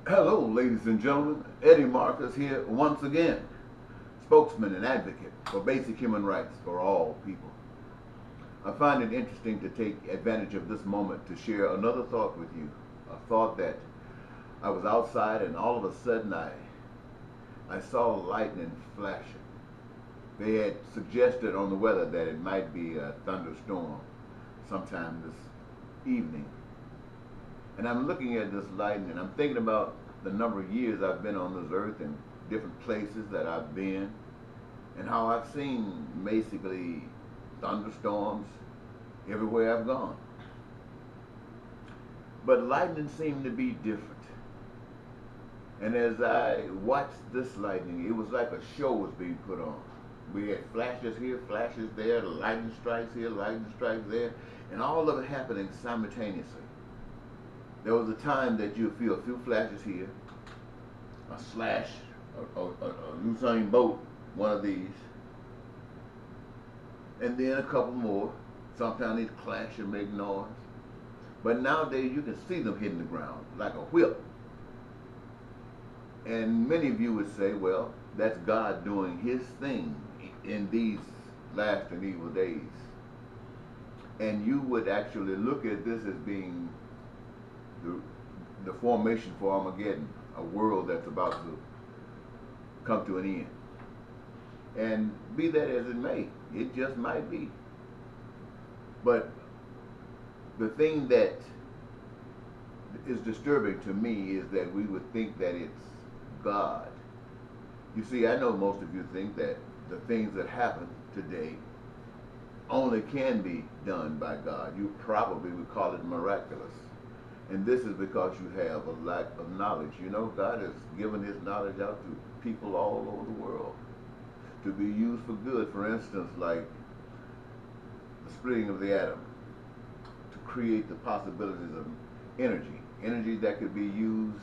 Hello, ladies and gentlemen. Eddie Marcus here once again, spokesman and advocate for basic human rights for all people. I find it interesting to take advantage of this moment to share another thought with you. A thought that I was outside and all of a sudden I saw lightning flashing. They had suggested on the weather that it might be a thunderstorm sometime this evening. And I'm looking at this lightning and I'm thinking about the number of years I've been on this earth and different places that I've been and how I've seen basically thunderstorms everywhere I've gone. But lightning seemed to be different. And as I watched this lightning, it was like a show was being put on. We had flashes here, flashes there, lightning strikes here, lightning strikes there, and all of it happening simultaneously. There was a time that you'd feel a few flashes here, a slash, a Usain Bolt, one of these, and then a couple more. Sometimes they'd clash and make noise. But nowadays you can see them hitting the ground like a whip. And many of you would say, well, that's God doing his thing in these last and evil days. And you would actually look at this as being the formation for Armageddon, a world that's about to come to an end. And be that as it may, it just might be. But the thing that is disturbing to me is that we would think that it's God. You see, I know most of you think that the things that happen today only can be done by God. You probably would call it miraculous. And this is because you have a lack of knowledge. You know, God has given his knowledge out to people all over the world to be used for good. For instance, like the splitting of the atom to create the possibilities of energy that could be used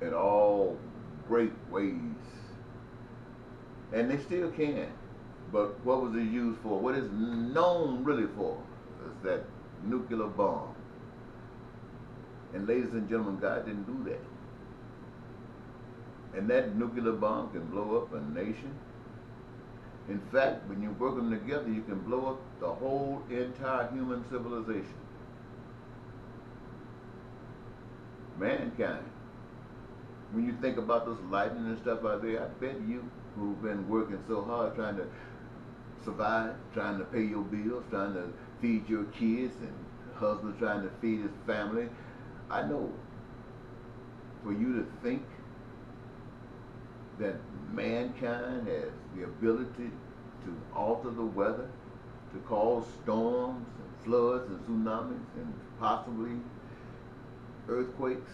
in all great ways. And they still can. But what was it used for? What is known really for is that nuclear bomb. And ladies and gentlemen, God didn't do that. And that nuclear bomb can blow up a nation. In fact, when you work them together, you can blow up the whole entire human civilization. Mankind. When you think about this lightning and stuff out there, I bet you who've been working so hard trying to survive, trying to pay your bills, trying to feed your kids, and husband trying to feed his family, I know for you to think that mankind has the ability to alter the weather, to cause storms and floods and tsunamis and possibly earthquakes.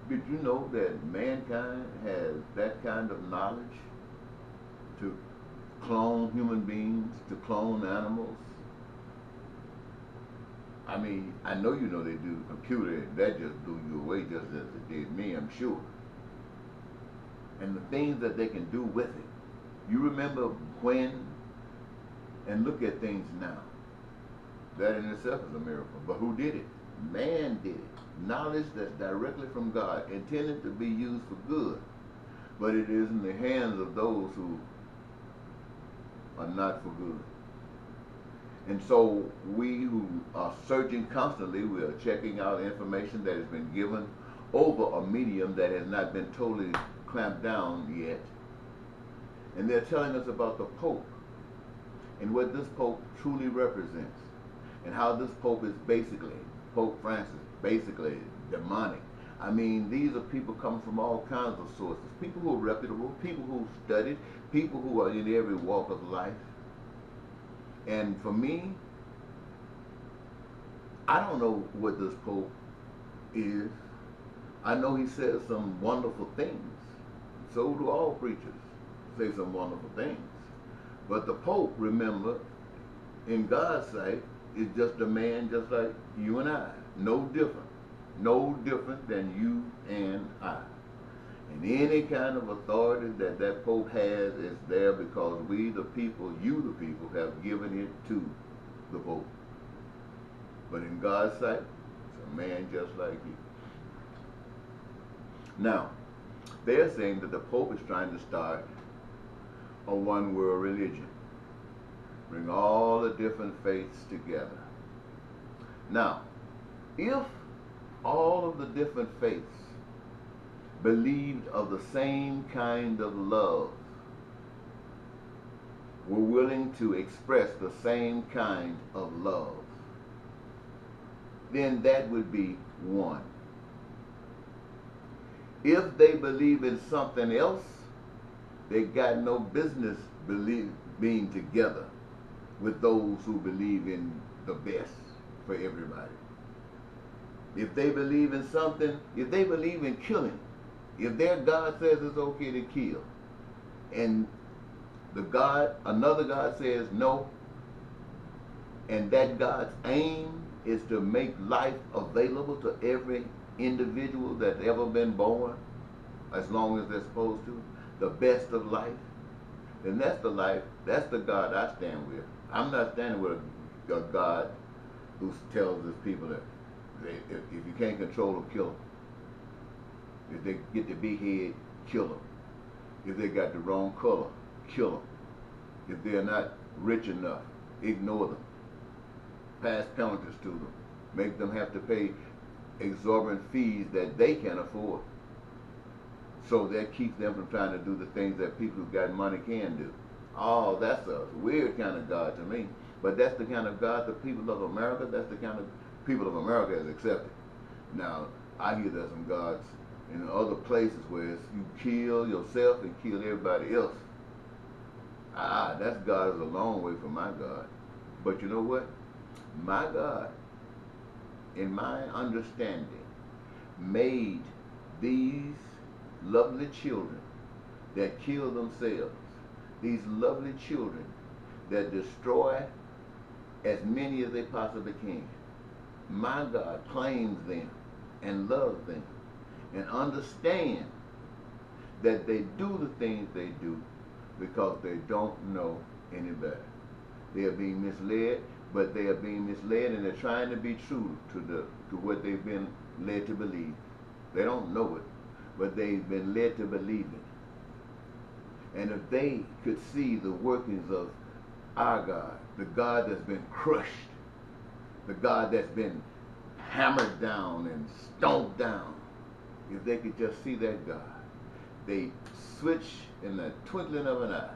Did you know that mankind has that kind of knowledge to clone human beings, to clone animals? I mean, I know you know they do the computer, that just blew you away just as it did me, I'm sure. And the things that they can do with it. You remember when, and look at things now. That in itself is a miracle. But who did it? Man did it. Knowledge that's directly from God, intended to be used for good. But it is in the hands of those who are not for good. And so we who are searching constantly, we are checking out information that has been given over a medium that has not been totally clamped down yet. And they're telling us about the Pope and what this Pope truly represents and how this Pope is basically, Pope Francis, basically demonic. I mean, these are people coming from all kinds of sources. People who are reputable, people who studied, people who are in every walk of life. And for me, I don't know what this Pope is. I know he says some wonderful things. So do all preachers say some wonderful things. But the Pope, remember, in God's sight, is just a man just like you and I. No different. No different than you and I. And any kind of authority that that Pope has is there because we the people, you the people, have given it to the Pope. But in God's sight, it's a man just like you. Now, they're saying that the Pope is trying to start a one world religion, bring all the different faiths together. Now, if all of the different faiths believed of the same kind of love, were willing to express the same kind of love, then that would be one. If they believe in something else, they got no business being together with those who believe in the best for everybody. If they believe in something, if they believe in killing, if their God says it's okay to kill, and another God says no, and that God's aim is to make life available to every individual that's ever been born, as long as they're supposed to, the best of life, then that's the life, that's the God I stand with. I'm not standing with a God who tells his people that if you can't control them, kill them. If they get the big head, kill them. If they got the wrong color, kill them. If they're not rich enough, ignore them. Pass penalties to them. Make them have to pay exorbitant fees that they can't afford. So that keeps them from trying to do the things that people who got money can do. Oh, that's a weird kind of God to me. But that's the kind of God the people of America, that's the kind of people of America has accepted. Now, I hear there's some gods in other places where it's you kill yourself and kill everybody else. That God is a long way from my God. But you know what? My God, in my understanding, made these lovely children that kill themselves, these lovely children that destroy as many as they possibly can. My God claims them and loves them and understands that they do the things they do because they don't know any better. They are being misled, but they are being misled and they're trying to be true to what they've been led to believe. They don't know it, but they've been led to believe it. And if they could see the workings of our God, the God that's been crushed, the God that's been hammered down and stomped down, if they could just see that God, they switch in the twinkling of an eye.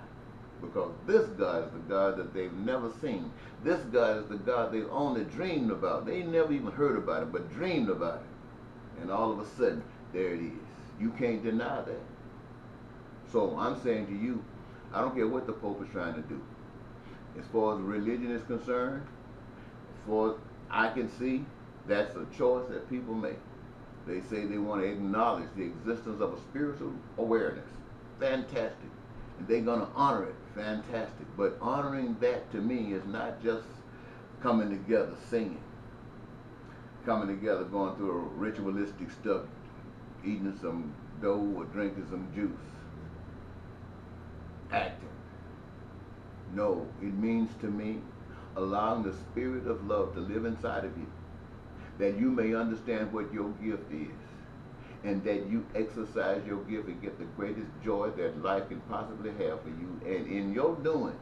Because this God is the God that they've never seen. This God is the God they've only dreamed about. They never even heard about it, but dreamed about it. And all of a sudden, there it is. You can't deny that. So I'm saying to you, I don't care what the Pope is trying to do. As far as religion is concerned, as far as I can see, that's a choice that people make. They say they want to acknowledge the existence of a spiritual awareness. Fantastic. And they're going to honor it. Fantastic. But honoring that to me is not just coming together singing, coming together going through ritualistic stuff, eating some dough or drinking some juice, acting. No, it means to me allowing the spirit of love to live inside of you, that you may understand what your gift is, and that you exercise your gift and get the greatest joy that life can possibly have for you. And in your doing,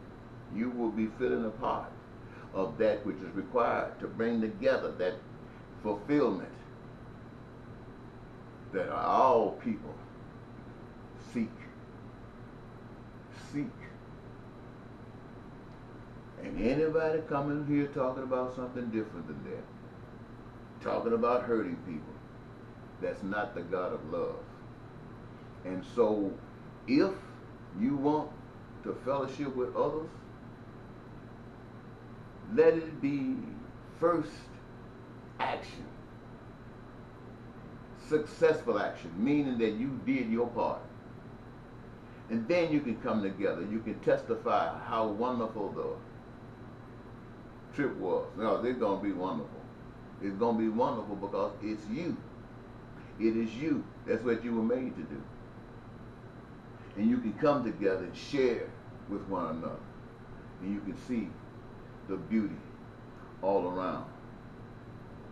you will be filling a part of that which is required to bring together that fulfillment that all people seek. And anybody coming here talking about something different than that, talking about hurting people, that's not the God of love. And so if you want to fellowship with others, let it be first action, successful action, meaning that you did your part. And then you can come together. You can testify how wonderful the trip was. No, it's going to be wonderful. It's going to be wonderful because it's you. It is you. That's what you were made to do. And you can come together and share with one another. And you can see the beauty all around.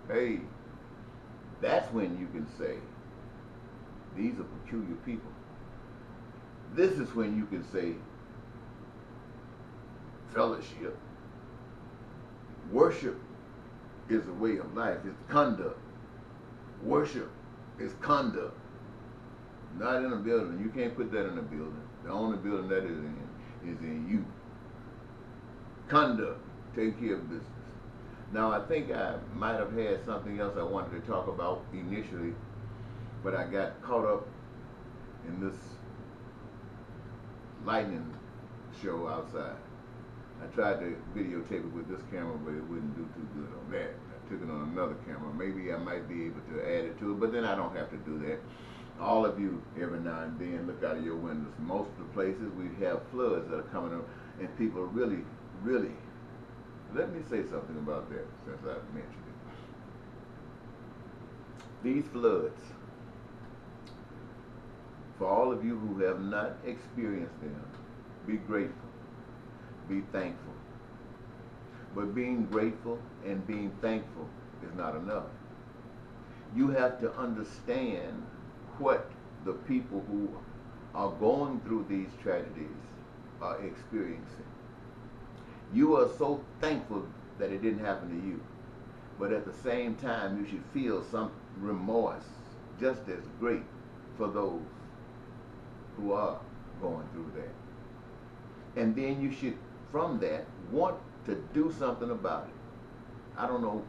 Hey, that's when you can say, These are peculiar people. This is when you can say fellowship. Worship is a way of life. It's conduct. Worship is conduct. Not in a building. You can't put that in a building. The only building that is in you. Conduct. Take care of business. Now, I think I might have had something else I wanted to talk about initially, but I got caught up in this lightning show outside. I tried to videotape it with this camera, but it wouldn't do too good on that. I took it on another camera. Maybe I might be able to add it to it, but then I don't have to do that. All of you, every now and then, look out of your windows. Most of the places we have floods that are coming up, and people really, really, let me say something about that since I've mentioned it. These floods, for all of you who have not experienced them, be grateful, be thankful. But being grateful and being thankful is not enough. You have to understand what the people who are going through these tragedies are experiencing. You are so thankful that it didn't happen to you, but at the same time you should feel some remorse just as great for those who are going through that. And then you should, from that, want to do something about it. I don't know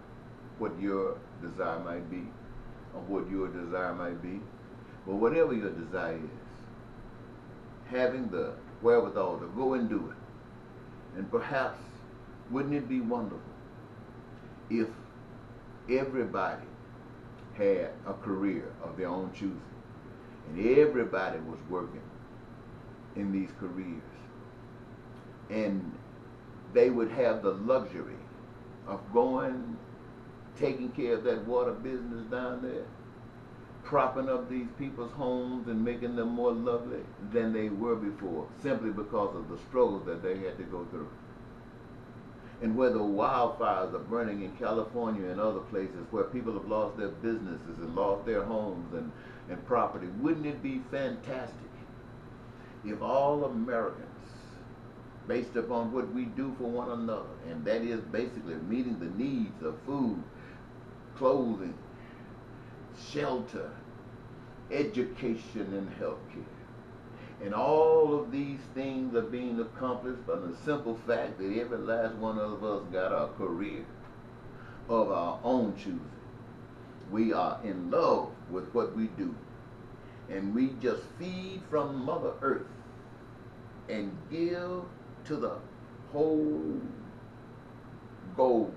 what your desire might be or what your desire might be, but whatever your desire is, having the wherewithal to go and do it. And perhaps, wouldn't it be wonderful if everybody had a career of their own choosing and everybody was working in these careers and they would have the luxury of going, taking care of that water business down there, propping up these people's homes and making them more lovely than they were before, simply because of the struggles that they had to go through. And where the wildfires are burning in California and other places where people have lost their businesses and lost their homes and property, wouldn't it be fantastic if all Americans, based upon what we do for one another, and that is basically meeting the needs of food, clothing, shelter, education, and health care. And all of these things are being accomplished by the simple fact that every last one of us got a career of our own choosing. We are in love with what we do. And we just feed from Mother Earth and give to the whole goal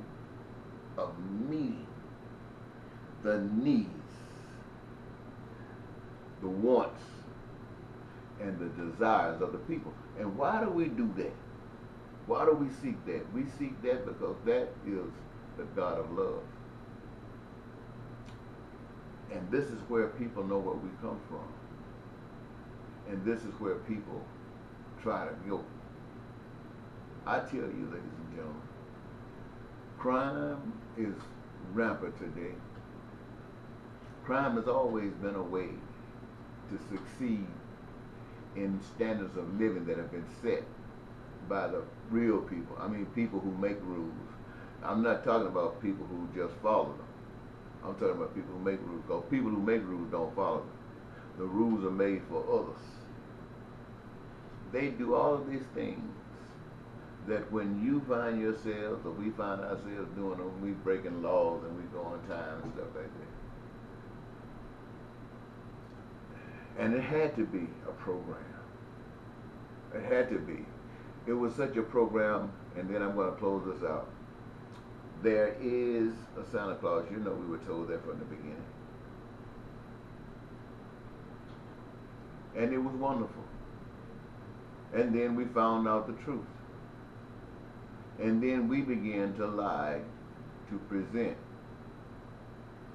of meeting the needs, the wants, and the desires of the people. And why do we do that? Why do we seek that? We seek that because that is the God of love. And this is where people know where we come from. And this is where people try to go. I tell you, ladies and gentlemen, crime is rampant today. Crime has always been a way to succeed in standards of living that have been set by the real people. I mean, people who make rules. I'm not talking about people who just follow them. I'm talking about people who make rules, because people who make rules don't follow them. The rules are made for others. They do all of these things that when you find yourselves, or we find ourselves doing them, we breaking laws and we go on time and stuff like that. And it had to be a program. It had to be. It was such a program, and then I'm going to close this out. There is a Santa Claus. You know, we were told that from the beginning. And it was wonderful. And then we found out the truth. And then we began to lie to present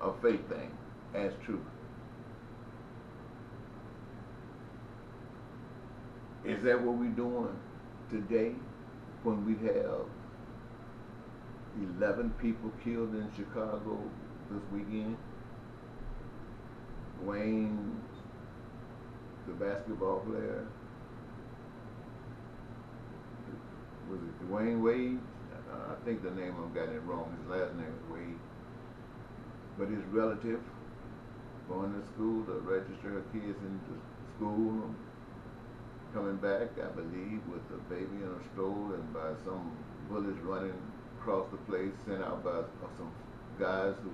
a fake thing as truth. Is that what we're doing today when we have 11 people killed in Chicago this weekend? Wayne the basketball player. Was it Dwayne Wade? I think the name I'm getting it wrong. His last name is Wade. But his relative going to school to register her kids into school, coming back, I believe, with a baby in a stroller, and by some bullets running across the place, sent out by some guys who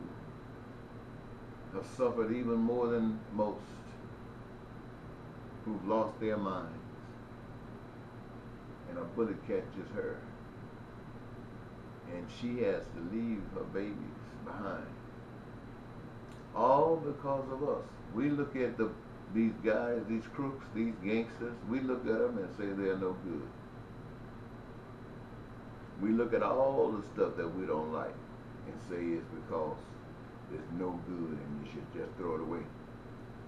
have suffered even more than most, who've lost their minds, and a bullet catches her, and she has to leave her babies behind, all because of us. We look at these guys, these crooks, these gangsters, we look at them and say they're no good. We look at all the stuff that we don't like and say it's because it's no good and you should just throw it away.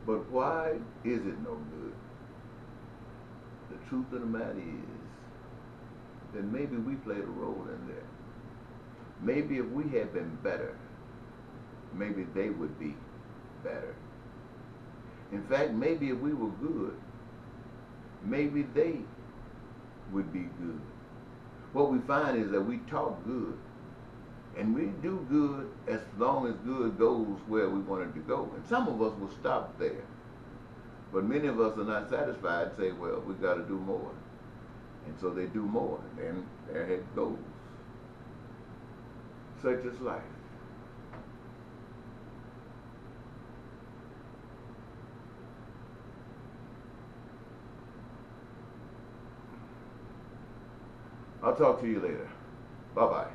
But why is it no good? The truth of the matter is that maybe we played a role in there. Maybe if we had been better, maybe they would be better. In fact, maybe if we were good, maybe they would be good. What we find is that we talk good, and we do good as long as good goes where we want it to go. And some of us will stop there. But many of us are not satisfied and say, well, we got to do more. And so they do more, and then there it goes. Such is life. I'll talk to you later. Bye-bye.